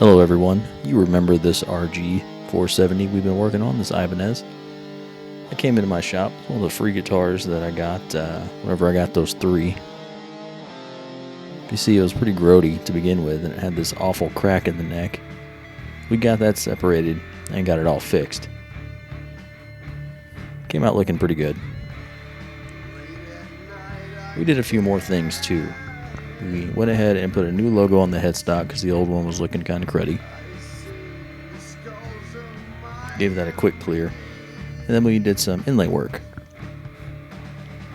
Hello everyone, you remember this RG470 we've been working on, this Ibanez. I came into my shop, one of the free guitars that I got whenever I got those three. You see, it was pretty grody to begin with, and it had this awful crack in the neck. We got that separated and got it all fixed. Came out looking pretty good. We did a few more things too. We went ahead and put a new logo on the headstock because the old one was looking kind of cruddy. Gave that a quick clear. And then we did some inlay work.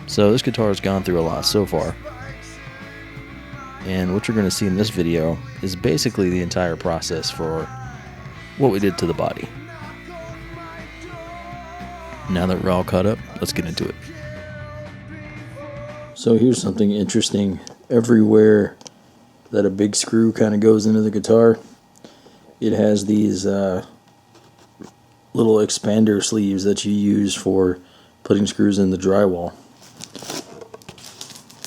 So this guitar has gone through a lot so far. And what you're going to see in this video is basically the entire process for what we did to the body. Now that we're all caught up, let's get into it. So here's something interesting. Everywhere that a big screw kind of goes into the guitar, it has these little expander sleeves that you use for putting screws in the drywall.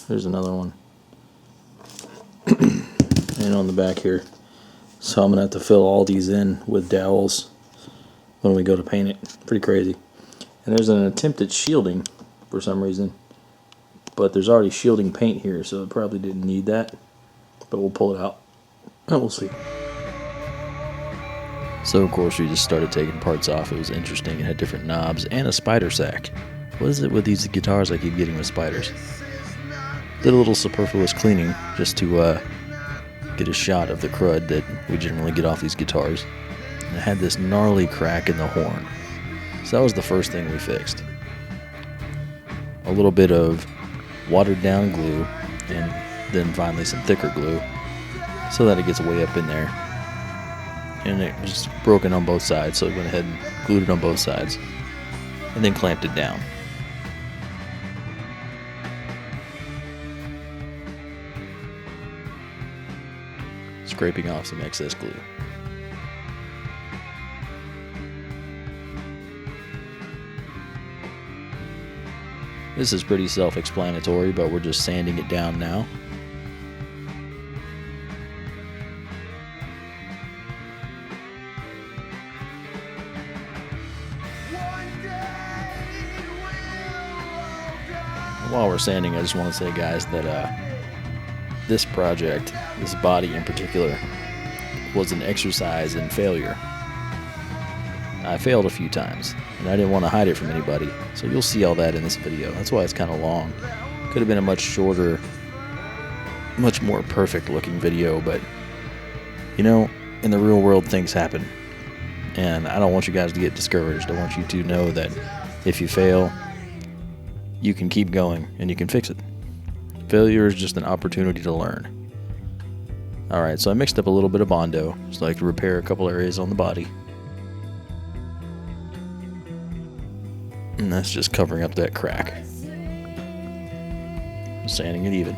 There's another one. And on the back here. So I'm going to have to fill all these in with dowels when we go to paint it. Pretty crazy. And there's an attempt at shielding for some reason. But there's already shielding paint here, so it probably didn't need that. But we'll pull it out, and we'll see. So of course we just started taking parts off. It was interesting. It had different knobs and a spider sack. What is it with these guitars I keep getting with spiders? Did a little superfluous cleaning just to get a shot of the crud that we generally get off these guitars. And it had this gnarly crack in the horn. So that was the first thing we fixed. A little bit of watered down glue, and then finally some thicker glue so that it gets way up in there. And it was broken on both sides, so we went ahead and glued it on both sides and then clamped it down. Scraping off some excess glue. This is pretty self-explanatory, but we're just sanding it down now. And while we're sanding, I just want to say, guys, that this project, this body in particular, was an exercise in failure. I failed a few times, and I didn't want to hide it from anybody, so you'll see all that in this video. That's why it's kind of long. Could have been a much shorter, much more perfect looking video, but you know, in the real world things happen, and I don't want you guys to get discouraged. I want you to know that if you fail, you can keep going and you can fix it. Failure is just an opportunity to learn. Alright, so I mixed up a little bit of Bondo, so I could repair a couple areas on the body. And that's just covering up that crack. Sanding it even.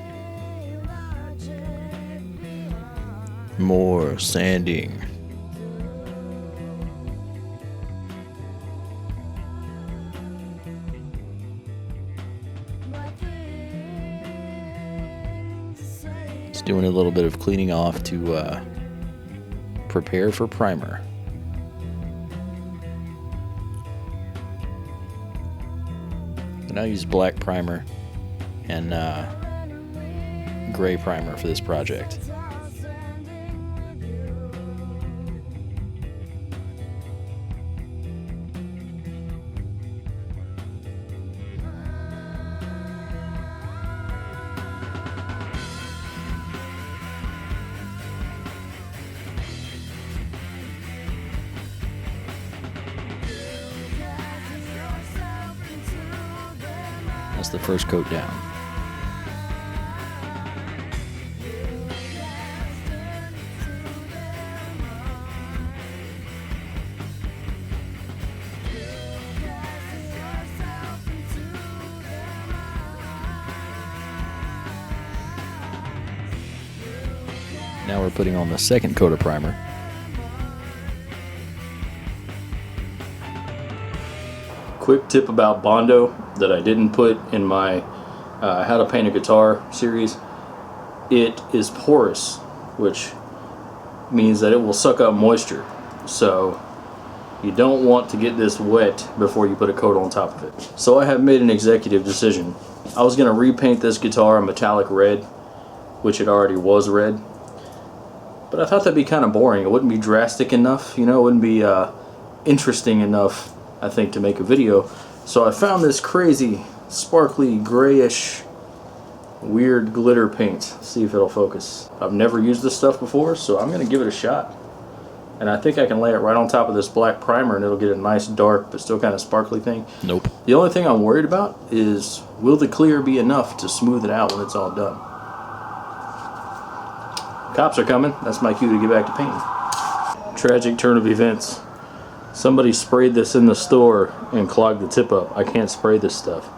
More sanding. Just doing a little bit of cleaning off to prepare for primer. I use black primer and gray primer for this project. That's the first coat down. Now we're putting on the second coat of primer. Quick tip about Bondo that I didn't put in my How to Paint a Guitar series. It is porous, which means that it will suck up moisture. So you don't want to get this wet before you put a coat on top of it. So I have made an executive decision. I was going to repaint this guitar a metallic red, which it already was red. But I thought that'd be kind of boring. It wouldn't be drastic enough, you know, it wouldn't be interesting enough, I think, to make a video. So I found this crazy, sparkly, grayish, weird glitter paint. See if it'll focus. I've never used this stuff before, so I'm going to give it a shot. And I think I can lay it right on top of this black primer and it'll get a nice dark but still kind of sparkly thing. Nope. The only thing I'm worried about is, will the clear be enough to smooth it out when it's all done? Cops are coming. That's my cue to get back to painting. Tragic turn of events. Somebody sprayed this in the store and clogged the tip up. I can't spray this stuff.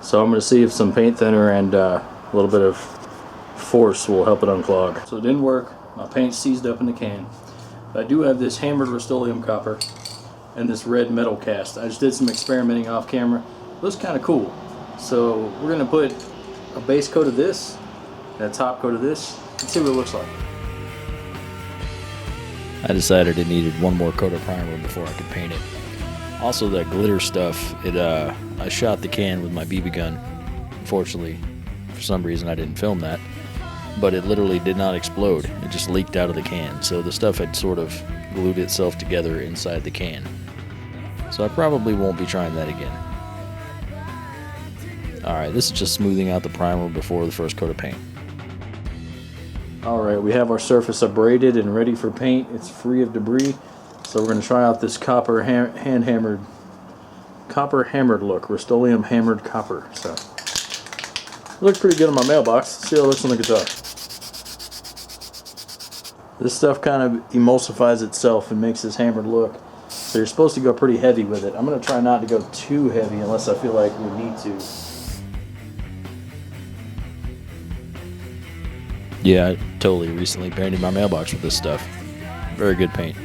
So I'm going to see if some paint thinner and a little bit of force will help it unclog. So it didn't work. My paint seized up in the can. I do have this hammered Rust-Oleum copper and this red metal cast. I just did some experimenting off camera. It looks kind of cool. So we're going to put a base coat of this and a top coat of this and see what it looks like. I decided it needed one more coat of primer before I could paint it. Also, that glitter stuff, I shot the can with my BB gun. Unfortunately, for some reason I didn't film that. But it literally did not explode. It just leaked out of the can. So the stuff had sort of glued itself together inside the can. So I probably won't be trying that again. Alright, this is just smoothing out the primer before the first coat of paint. Alright, we have our surface abraded and ready for paint. It's free of debris. So we're going to try out this copper hand-hammered, copper hammered look. Rust-Oleum hammered copper. So it looks pretty good on my mailbox. Let's see how it looks on the guitar. This stuff kind of emulsifies itself and makes this hammered look. So you're supposed to go pretty heavy with it. I'm going to try not to go too heavy unless I feel like we need to. Yeah, I totally recently painted my mailbox with this stuff. Very good paint.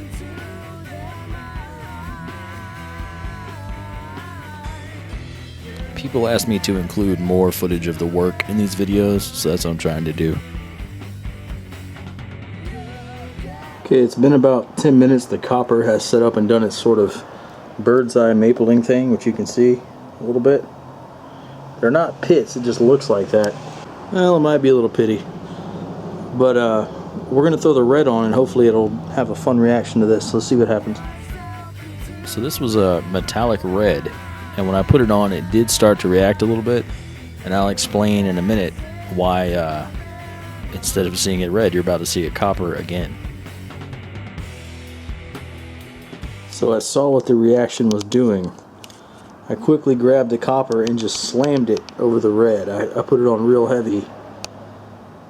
People ask me to include more footage of the work in these videos, so that's what I'm trying to do. Okay, it's been about 10 minutes. The copper has set up and done its sort of bird's eye mapling thing, which you can see a little bit. They're not pits, it just looks like that. Well, it might be a little pitty. But we're going to throw the red on and hopefully it'll have a fun reaction to this. Let's see what happens. So this was a metallic red, and when I put it on, it did start to react a little bit, and I'll explain in a minute why instead of seeing it red, you're about to see it copper again. So I saw what the reaction was doing. I quickly grabbed the copper and just slammed it over the red. I put it on real heavy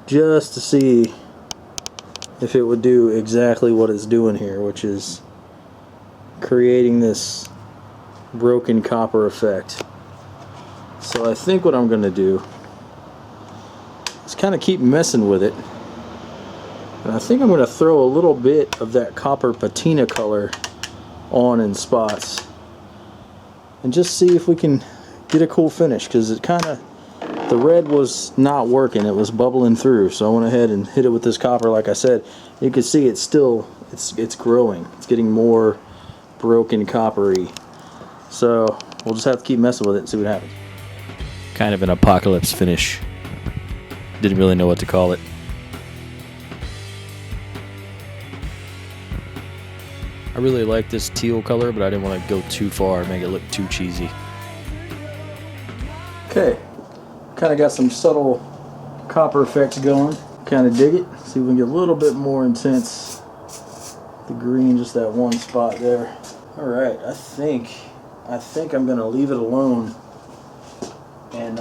just to see if it would do exactly what it's doing here, which is creating this broken copper effect. So I think what I'm going to do is kind of keep messing with it. And I think I'm going to throw a little bit of that copper patina color on in spots and just see if we can get a cool finish, because it kind of, the red was not working, it was bubbling through. So I went ahead and hit it with this copper. Like I said, you can see it's still, it's growing, it's getting more broken coppery. So we'll just have to keep messing with it and see what happens. Kind of an apocalypse finish. Didn't really know what to call it. I really like this teal color, but I didn't want to go too far and make it look too cheesy. Okay, kind of got some subtle copper effects going. Kind of dig it. See if we can get a little bit more intense. The green, just that one spot there. Alright, I think I'm going to leave it alone. And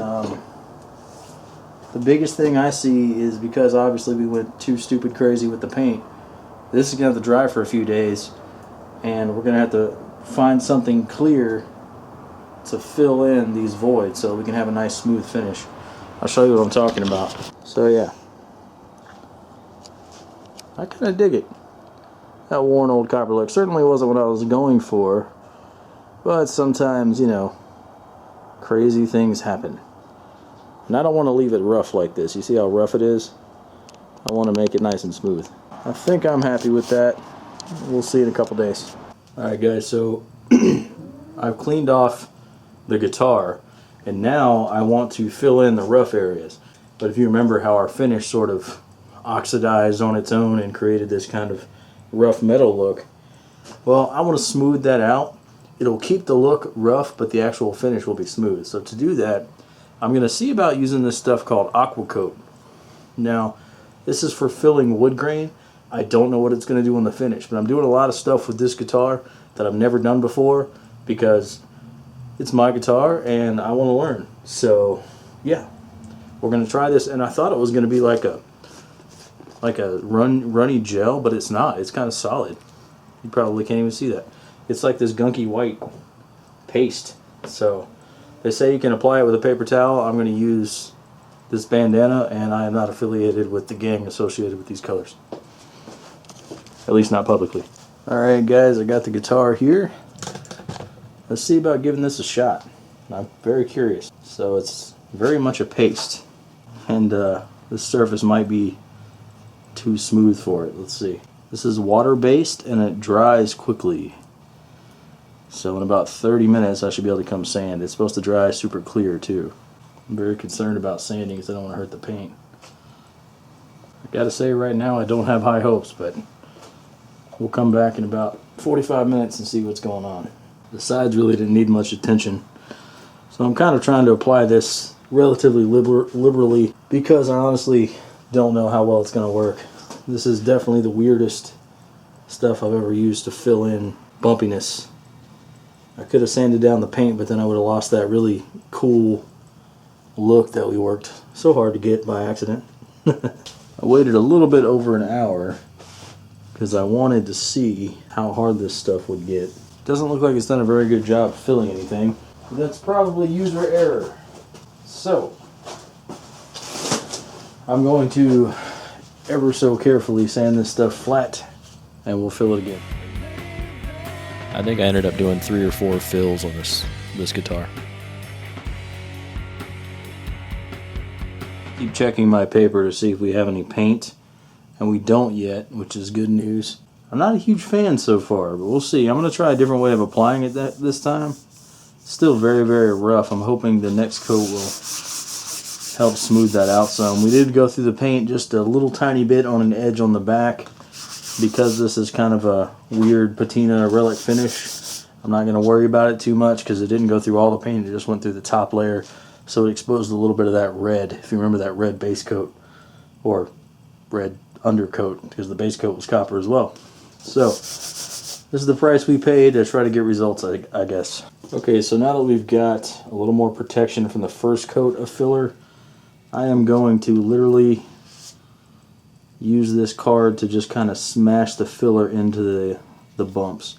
the biggest thing I see is, because obviously we went too stupid crazy with the paint, this is going to have to dry for a few days. And we're going to have to find something clear to fill in these voids so we can have a nice smooth finish. I'll show you what I'm talking about. So yeah, I kind of dig it. That worn old copper look certainly wasn't what I was going for, but sometimes, you know, crazy things happen. And I don't want to leave it rough like this. You see how rough it is? I want to make it nice and smooth. I think I'm happy with that. We'll see in a couple days. Alright guys, so I've cleaned off the guitar, and now I want to fill in the rough areas. But if you remember how our finish sort of oxidized on its own and created this kind of rough metal look, well, I want to smooth that out. It'll keep the look rough, but the actual finish will be smooth. So to do that, I'm going to see about using this stuff called Aqua Coat. Now, this is for filling wood grain. I don't know what it's going to do on the finish, but I'm doing a lot of stuff with this guitar that I've never done before because it's my guitar and I want to learn. So, yeah, we're going to try this, and I thought it was going to be like a runny gel, but it's not. It's kind of solid. You probably can't even see that. It's like this gunky white paste. So they say you can apply it with a paper towel. I'm going to use this bandana, and I am not affiliated with the gang associated with these colors. At least not publicly. Alright guys, I got the guitar here. Let's see about giving this a shot. I'm very curious. So it's very much a paste, and this surface might be too smooth for it. Let's see. This is water-based and it dries quickly. So in about 30 minutes I should be able to come sand. It's supposed to dry super clear too. I'm very concerned about sanding because I don't want to hurt the paint. I gotta say right now I don't have high hopes, but we'll come back in about 45 minutes and see what's going on. The sides really didn't need much attention, so I'm kind of trying to apply this relatively liberally because I honestly don't know how well it's going to work. This is definitely the weirdest stuff I've ever used to fill in bumpiness. I could have sanded down the paint, but then I would have lost that really cool look that we worked so hard to get by accident. I waited a little bit over an hour because I wanted to see how hard this stuff would get. Doesn't look like it's done a very good job filling anything. That's probably user error. So I'm going to ever so carefully sand this stuff flat, and we'll fill it again. I think I ended up doing 3 or 4 fills on this guitar. Keep checking my paper to see if we have any paint, and we don't yet, which is good news. I'm not a huge fan so far, but we'll see. I'm going to try a different way of applying it this time. Still very, very rough. I'm hoping the next coat will help smooth that out some. We did go through the paint just a little tiny bit on an edge on the back because this is kind of a weird patina relic finish. I'm not going to worry about it too much because it didn't go through all the paint. It just went through the top layer, so it exposed a little bit of that red, if you remember that red base coat, or red undercoat, because the base coat was copper as well. So this is the price we paid to try to get results, I guess. Okay, so now that we've got a little more protection from the first coat of filler, I am going to literally use this card to just kind of smash the filler into the bumps.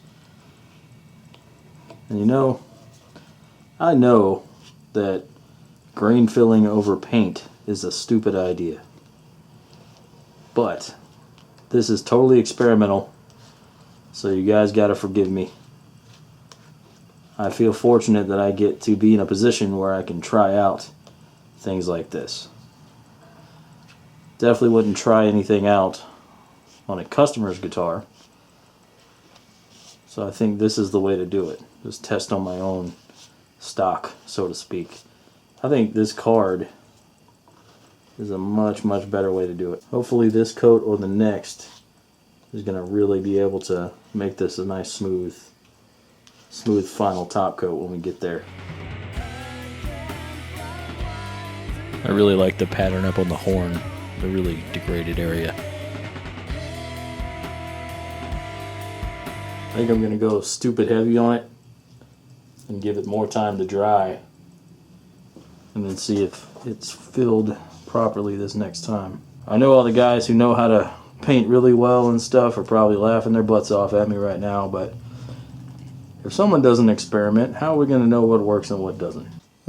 And you know, I know that grain filling over paint is a stupid idea, but this is totally experimental, so you guys gotta forgive me. I feel fortunate that I get to be in a position where I can try out things like this. Definitely wouldn't try anything out on a customer's guitar, so I think this is the way to do it. Just test on my own stock, so to speak. I think this card is a much, much better way to do it. Hopefully this coat or the next is going to really be able to make this a nice smooth final top coat when we get there. I really like the pattern up on the horn, the really degraded area. I think I'm going to go stupid heavy on it and give it more time to dry, and then see if it's filled properly this next time. I know all the guys who know how to paint really well and stuff are probably laughing their butts off at me right now, but if someone doesn't experiment, how are we going to know what works and what doesn't?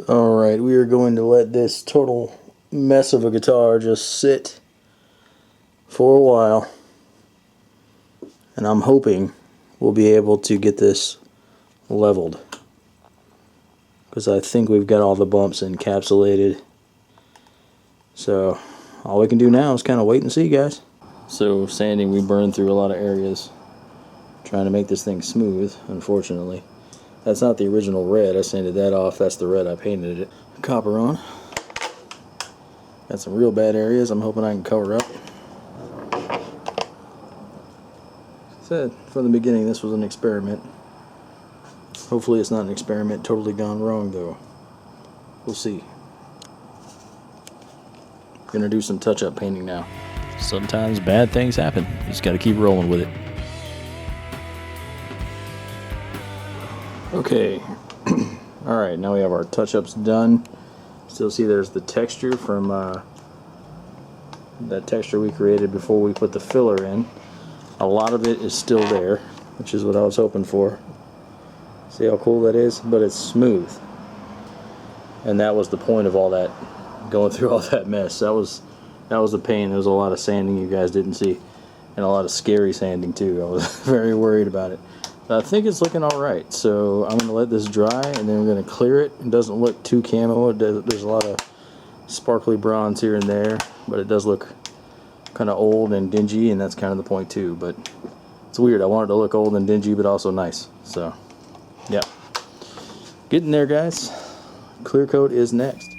Alright, we are going to let this total mess of a guitar just sit for a while, and I'm hoping we'll be able to get this leveled, because I think we've got all the bumps encapsulated. So all we can do now is kind of wait and see, guys. So sanding, we burned through a lot of areas trying to make this thing smooth, unfortunately. That's not the original red. I sanded that off. That's the red I painted it. Copper on. Got some real bad areas I'm hoping I can cover up. Said from the beginning this was an experiment. Hopefully it's not an experiment totally gone wrong though. We'll see. Gonna do some touch-up painting now. Sometimes bad things happen. You just got to keep rolling with it. Okay. Alright, now we have our touch-ups done. Still see there's the texture from that texture we created before we put the filler in. A lot of it is still there, which is what I was hoping for. See how cool that is? But it's smooth. And that was the point of all that, going through all that mess. That was a pain. There was a lot of sanding you guys didn't see, and a lot of scary sanding too. I was very worried about it. But I think it's looking alright, so I'm going to let this dry and then we're going to clear it. It doesn't look too camo. There's a lot of sparkly bronze here and there, but it does look kind of old and dingy, and that's kind of the point too. But it's weird. I want it to look old and dingy but also nice. So yeah, getting there, guys. Clear coat is next.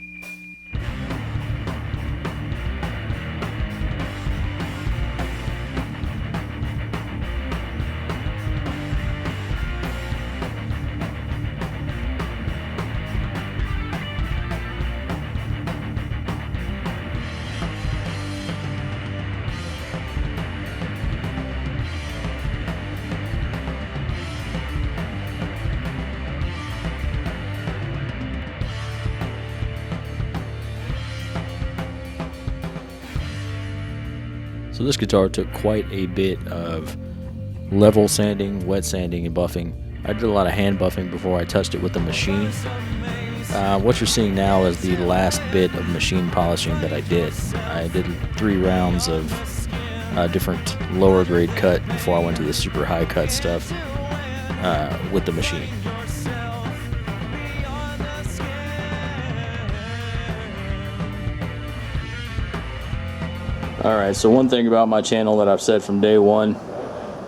So this guitar took quite a bit of level sanding, wet sanding, and buffing. I did a lot of hand buffing before I touched it with the machine. What you're seeing now is the last bit of machine polishing that I did. I did 3 rounds of different lower grade cut before I went to the super high cut stuff with the machine. Alright, so one thing about my channel that I've said from day one,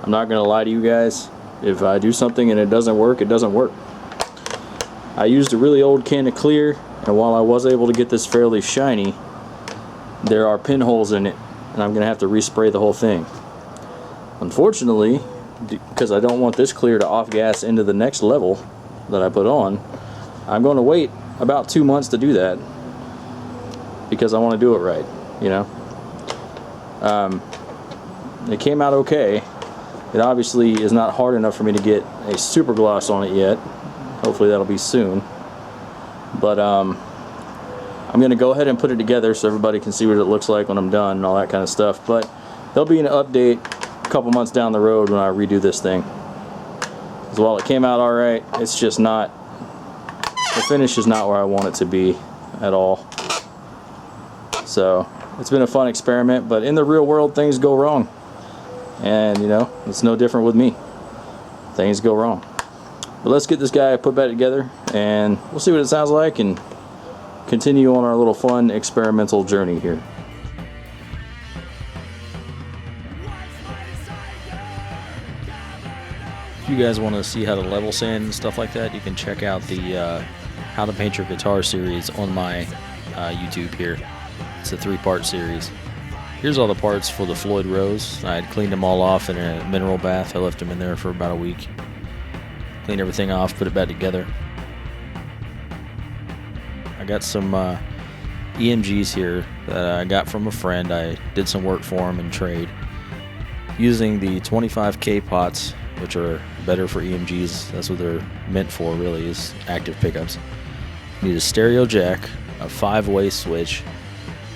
I'm not going to lie to you guys. If I do something and it doesn't work, it doesn't work. I used a really old can of clear, and while I was able to get this fairly shiny, there are pinholes in it, and I'm going to have to respray the whole thing. Unfortunately, because I don't want this clear to off-gas into the next level that I put on, I'm going to wait about 2 months to do that, because I want to do it right, you know. It came out okay. It obviously is not hard enough for me to get a super gloss on it yet. Hopefully that'll be soon. But I'm going to go ahead and put it together so everybody can see what it looks like when I'm done and all that kind of stuff. But there'll be an update a couple months down the road when I redo this thing. Because while it came out alright, it's just not, the finish is not where I want it to be at all. So it's been a fun experiment, but in the real world things go wrong. And you know, it's no different with me. Things go wrong. But let's get this guy put back together and we'll see what it sounds like and continue on our little fun experimental journey here. If you guys want to see how to level sand and stuff like that, you can check out the How to Paint Your Guitar series on my YouTube here. It's a 3-part series. Here's all the parts for the Floyd Rose. I had cleaned them all off in a mineral bath. I left them in there for about a week. Cleaned everything off, put it back together. I got some EMGs here that I got from a friend. I did some work for him in trade. Using the 25K pots, which are better for EMGs. That's what they're meant for, really, is active pickups. You need a stereo jack, a 5-way switch,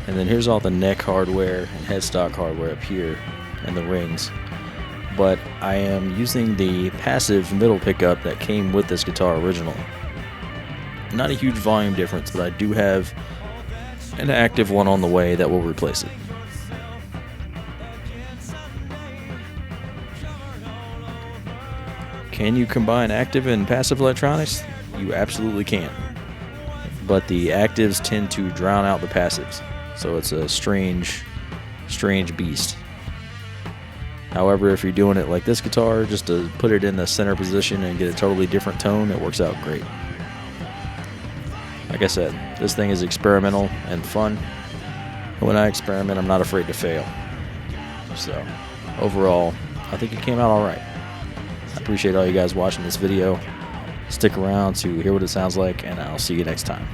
and then here's all the neck hardware and headstock hardware up here and the rings. But I am using the passive middle pickup that came with this guitar originally. Not a huge volume difference, but I do have an active one on the way that will replace it. Can you combine active and passive electronics? You absolutely can. But the actives tend to drown out the passives. So it's a strange beast. However, if you're doing it like this guitar, just to put it in the center position and get a totally different tone, it works out great. Like I said, this thing is experimental and fun. When I experiment, I'm not afraid to fail. So, overall, I think it came out alright. I appreciate all you guys watching this video. Stick around to hear what it sounds like, and I'll see you next time.